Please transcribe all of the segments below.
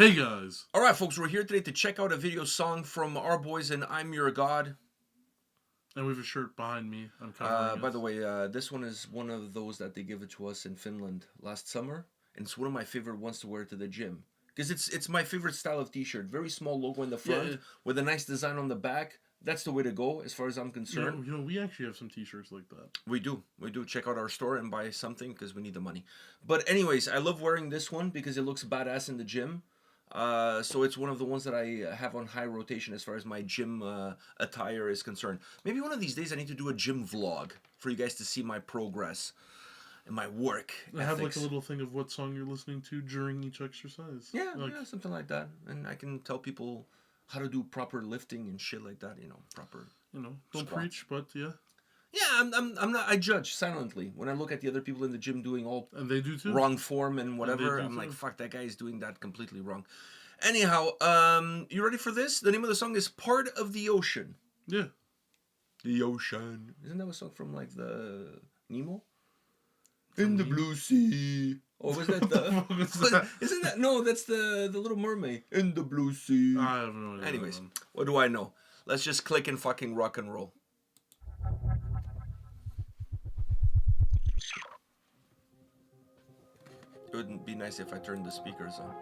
Hey guys! Alright folks, we're here today to check out a video song from our boys and I'm Your God. And we have a shirt behind me. I'm covering By the way, this one is one of those that they gave it to us in Finland last summer. And it's one of my favorite ones to wear to the gym. Because it's my favorite style of t-shirt. Very small logo in the front with a nice design on the back. That's the way to go as far as I'm concerned. You know, we actually have some t-shirts like that. We do. Check out our store and buy something because we need the money. But anyways, I love wearing this one because it looks badass in the gym. So it's one of the ones that I have on high rotation as far as my gym attire is concerned. Maybe one of these days I need to do a gym vlog for you guys to see my progress and my work I have like a little thing of what song you're listening to during each exercise. Yeah, like, yeah, something like that. And I can tell people how to do proper lifting and shit like that, proper. Don't squats. preach, but yeah. Yeah, I'm not. I judge silently when I look at the other people in the gym doing all and they do too. Wrong form and whatever. I'm like, fuck, that guy is doing that completely wrong. Anyhow, you ready for this? The name of the song is "Part of the Ocean." Yeah. The ocean. Isn't that a song from like the Nemo? In the blue sea. Oh, was that the? Isn't that no? That's the Little Mermaid. In the blue sea. I have no idea. Anyways, what do I know? Let's just click and fucking rock and roll. It would be nice if I turned the speakers on.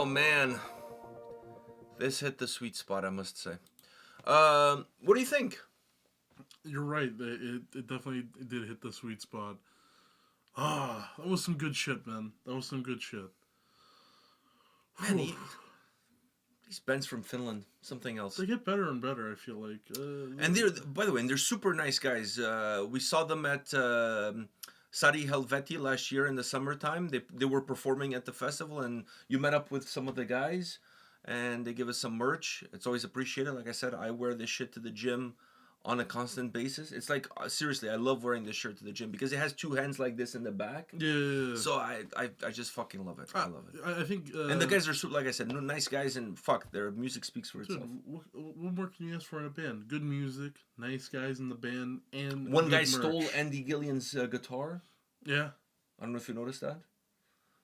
Oh man, this hit the sweet spot, I must say. What do you think? You're right. It definitely did hit the sweet spot. That was some good shit, man. That was some good shit. Man, these bands from Finland, something else. They get better and better, I feel like. And they're, by the way, and they're super nice guys. We saw them at Sari Helveti last year in the summertime. They were performing at the festival, and you met up with some of the guys, and they give us some merch. It's always appreciated. Like I said, I wear this shit to the gym on a constant basis. It's like, seriously, I love wearing this shirt to the gym because it has two hands like this in the back. Yeah. So I just fucking love it. I love it. I think... and the guys are, like I said, nice guys, and fuck, their music speaks for itself. What more can you ask for in a band? Good music, nice guys in the band, and one guy merch. stole Andy Gillian's guitar. Yeah. I don't know if you noticed that.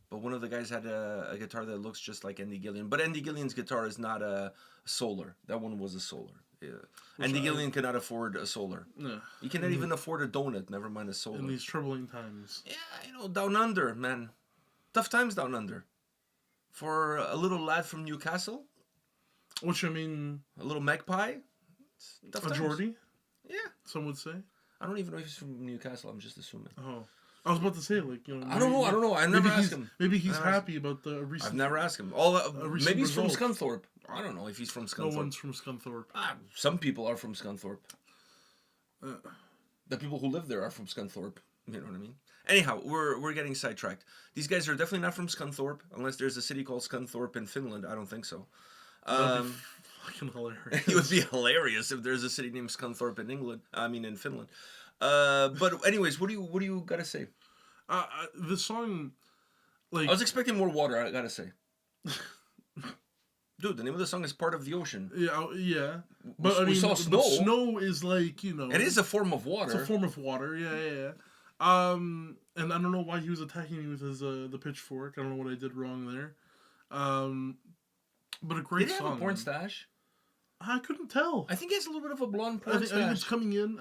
But one of the guys had a guitar that looks just like Andy Gillian. But Andy Gillian's guitar is not a Solar. That one was a Solar. Yeah. Andy Gillian cannot afford a Solar. No. He cannot even afford a donut, never mind a Solar. In these troubling times. Yeah, down under, man. Tough times down under. For a little lad from Newcastle. Which, I mean... A little magpie. A Geordie? Yeah. Some would say. I don't even know if he's from Newcastle, I'm just assuming. Oh. I was about to say, like, I don't know. I never asked him. Maybe he's happy about the recent... I've never asked him. Maybe he's from Scunthorpe. I don't know if he's from Scunthorpe. No one's from Scunthorpe. Some people are from Scunthorpe. The people who live there are from Scunthorpe. You know what I mean? Anyhow, we're getting sidetracked. These guys are definitely not from Scunthorpe, unless there's a city called Scunthorpe in Finland. I don't think so. That'd be fucking hilarious. It would be hilarious if there's a city named Scunthorpe in England. I mean, in Finland. But anyways, what do you gotta say? The song, like... I was expecting more water, I gotta say. Dude, the name of the song is Part of the Ocean. Yeah. But we saw snow. But snow is like, It is a form of water. It's a form of water, yeah. And I don't know why he was attacking me with his the pitchfork. I don't know what I did wrong there. But a great song. Did he have a porn stash? I couldn't tell. I think he has a little bit of a blonde porn stash. I think it's coming in.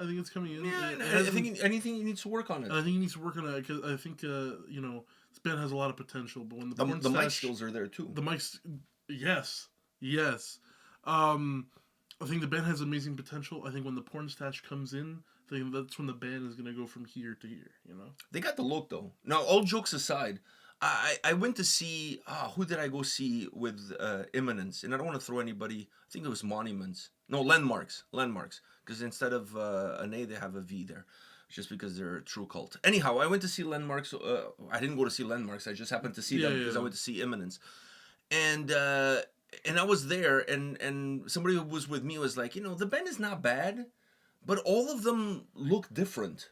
Yeah, I think he needs to work on it. I think he needs to work on it because I think this band has a lot of potential. But when the mic skills are there too. The mics, yes. I think the band has amazing potential. I think when the porn stash comes in, I think that's when the band is gonna go from here to here. They got the look though. Now, all jokes aside, I went to see who did I go see with Imminence, and I don't want to throw anybody. I think it was Monuments. No, Landmarks, because instead of an A, they have a V there, just because they're a true cult. Anyhow, I went to see Landmarks. I didn't go to see Landmarks. I just happened to see them because I went to see Imminence, and I was there, and somebody who was with me was like, the band is not bad, but all of them look different.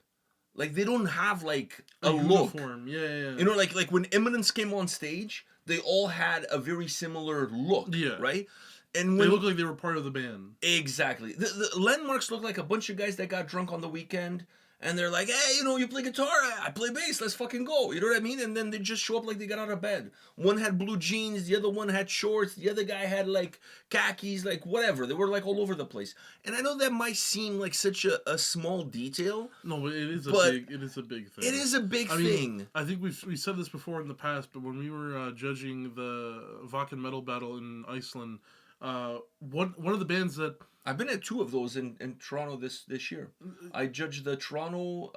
Like, they don't have, like, a look. Uniform. Yeah. Like when Imminence came on stage, they all had a very similar look, right? And they look like they were part of the band. Exactly. The Landmarks look like a bunch of guys that got drunk on the weekend, and they're like, hey, you play guitar, I play bass, let's fucking go. You know what I mean? And then they just show up like they got out of bed. One had blue jeans, the other one had shorts, the other guy had, like, khakis, like, whatever. They were, like, all over the place. And I know that might seem like such a small detail. No, but it is a big thing. It is a big thing. I think we said this before in the past, but when we were judging the Vakken Metal Battle in Iceland, one of the bands that... I've been at two of those in Toronto this year. I judged the Toronto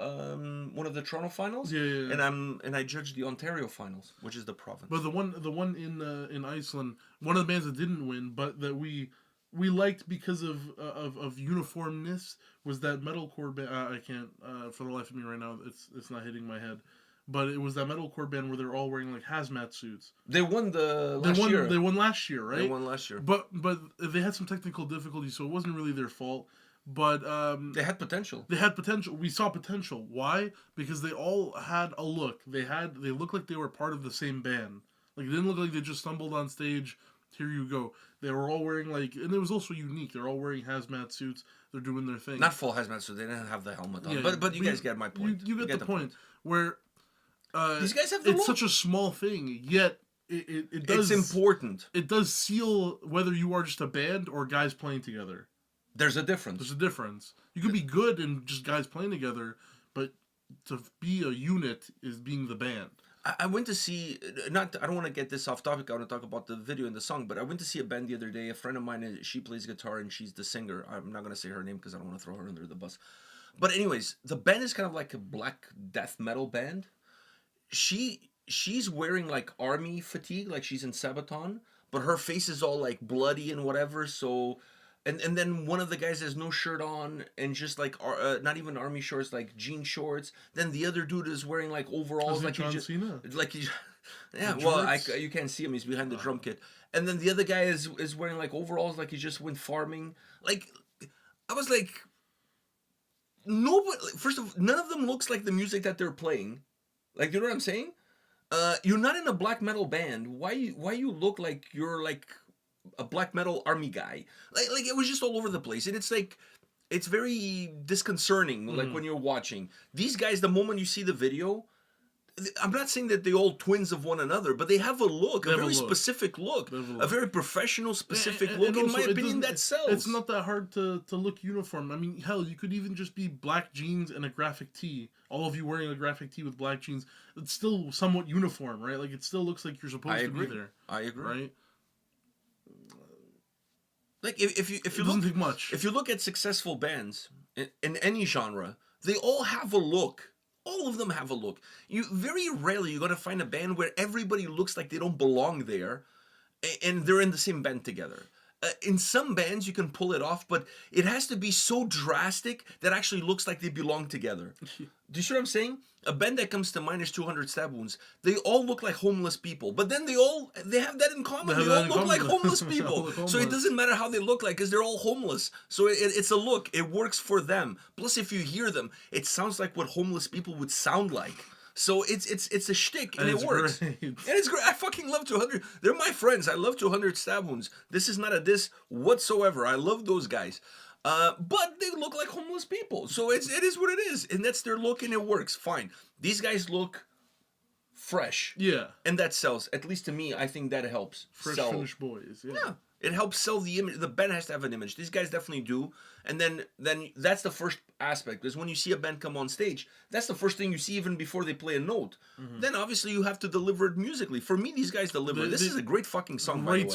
one of the Toronto finals, and I judged the Ontario finals, which is the province. But the one in Iceland, one of the bands that didn't win, but that we liked because of uniformness, was that metalcore band. I can't for the life of me right now. It's not hitting my head. But it was that metalcore band where they're all wearing like hazmat suits. They won last year. They won last year, right? They won last year. But they had some technical difficulties, so it wasn't really their fault. But they had potential. We saw potential. Why? Because they all had a look. They looked like they were part of the same band. Like, it didn't look like they just stumbled on stage. Here you go. They were all wearing and it was also unique. They're all wearing hazmat suits. They're doing their thing. Not full hazmat suits. They didn't have the helmet on. Yeah, but you guys get my point. You get the point. Where. These guys have the look. It's such a small thing, yet it does... It's important. It does seal whether you are just a band or guys playing together. There's a difference. You could be good and just guys playing together, but to be a unit is being the band. I went to see, not, I don't want to get this off topic. I want to talk about the video and the song, but I went to see a band the other day. A friend of mine, she plays guitar and she's the singer. I'm not going to say her name because I don't want to throw her under the bus. But anyways, the band is kind of like a black death metal band. She's wearing like army fatigue, like she's in Sabaton, but her face is all like bloody and whatever. So, and then one of the guys has no shirt on and just like not even army shorts, like jean shorts. Then the other dude is wearing like overalls, Is it like John Cena? like he, yeah. The Well, jorts? you can't see him; he's behind the drum kit. And then the other guy is wearing like overalls, like he just went farming. Like I was like, nobody. First of all, none of them looks like the music that they're playing. Like, you know what I'm saying? You're not in a black metal band. Why you look like you're like a black metal army guy? Like it was just all over the place, and it's like it's very disconcerting. Like when you're watching these guys, the moment you see the video, I'm not saying that they're all twins of one another, but they have a look, a very specific look, a very professional, specific look. In my opinion, that sells. It's not that hard to look uniform. I mean, hell, you could even just be black jeans and a graphic tee. All of you wearing a graphic tee with black jeans. It's still somewhat uniform, right? Like, it still looks like you're supposed to be there. I agree. Right? Like, if you doesn't take much. If you look at successful bands in any genre, they all have a look. All of them have a look. You very rarely you're gonna find a band where everybody looks like they don't belong there, and they're in the same band together. In some bands you can pull it off, but it has to be so drastic that actually looks like they belong together. Do you see what I'm saying? A band that comes to mind is 200 Stab Wounds. They all look like homeless people, but then they have that in common. They all look like homeless people. So it doesn't matter how they look like, because they're all homeless. So it's a look. It works for them. Plus, if you hear them, it sounds like what homeless people would sound like. So it's a shtick, and it works. Great. And it's great. I fucking love 200. They're my friends. I love 200 Stab Wounds. This is not a diss whatsoever. I love those guys. But they look like homeless people. So it is what it is. And that's their look, and it works. Fine. These guys look fresh. Yeah. And that sells. At least to me, I think that helps Fresh sell. finished boys. Yeah. It helps sell the image. The band has to have an image. These guys definitely do. And then that's the first aspect. Because when you see a band come on stage, that's the first thing you see even before they play a note. Then obviously you have to deliver it musically. For me, these guys deliver. This is a great fucking song, by the way.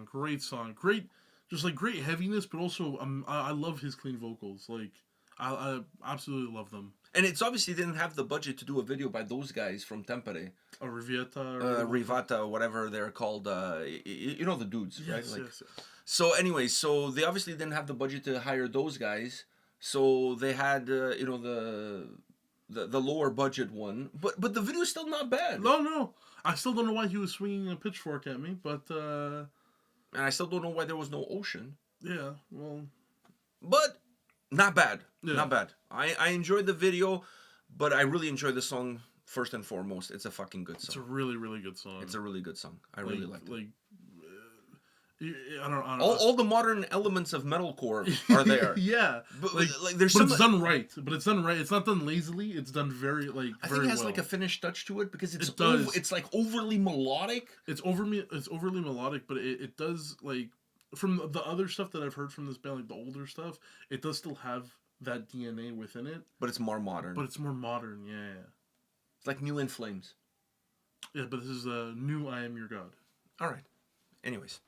Great song. Great, just like great heaviness, but also I love his clean vocals. Like, I absolutely love them. And it's obviously didn't have the budget to do a video by those guys from Tampere. Rivata, whatever they're called. You know the dudes, right? Yes, Like, yes. so anyway, so they obviously didn't have the budget to hire those guys. So they had, the lower budget one. But the video's still not bad. No. I still don't know why he was swinging a pitchfork at me, but... And I still don't know why there was no ocean. Yeah, well... But not bad. Yeah. Not bad. I enjoyed the video, but I really enjoyed the song first and foremost. It's a fucking good song. It's a really, really good song. It's a really good song. I really liked it. Like, I don't all the modern elements of metalcore are there. Yeah, but there's but it's done right. But it's done right. It's not done lazily. It's done very I think it has like a finished touch to it because it does. It's like overly melodic. It's overly melodic, but it does, like, from the other stuff that I've heard from this band, like the older stuff, it does still have that DNA within it. But it's more modern. But it's more modern. Yeah. It's like New In Flames. Yeah, but this is a new I Am Your God. All right. Anyways.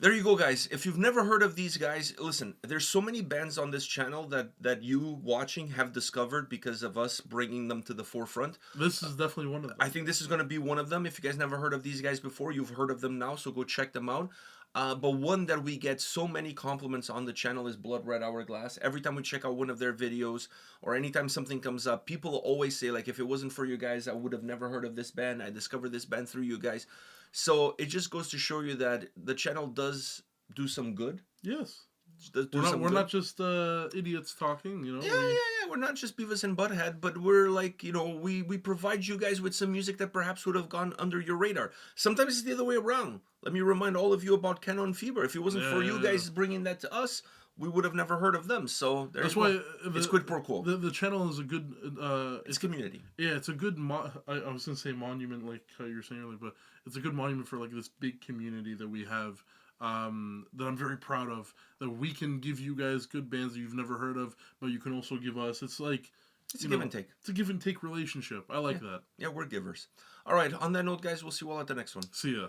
There you go, guys. If you've never heard of these guys, listen, there's so many bands on this channel that you watching have discovered because of us bringing them to the forefront. This is definitely one of them. I think this is going to be one of them. If you guys never heard of these guys before, you've heard of them now, so go check them out. But one that we get so many compliments on the channel is Blood Red Hourglass. Every time we check out one of their videos or anytime something comes up, people always say, like, if it wasn't for you guys, I would have never heard of this band. I discovered this band through you guys. So it just goes to show you that the channel does do some good. Yes. We're not just idiots talking, Yeah. We're not just Beavis and Butthead, but we're like, we provide you guys with some music that perhaps would have gone under your radar. Sometimes it's the other way around. Let me remind all of you about Canon Fever. If it wasn't for you guys bringing that to us, we would have never heard of them. So that's why it's quid pro quo. The channel is a good. It's community. Yeah, it's a good. I was gonna say monument, like how you were saying earlier, but it's a good monument for like this big community that we have. That I'm very proud of. That we can give you guys good bands that you've never heard of, but you can also give us. It's like It's a give and take. It's a give and take relationship. I like that. Yeah, we're givers. All right. On that note, guys, we'll see you all at the next one. See ya.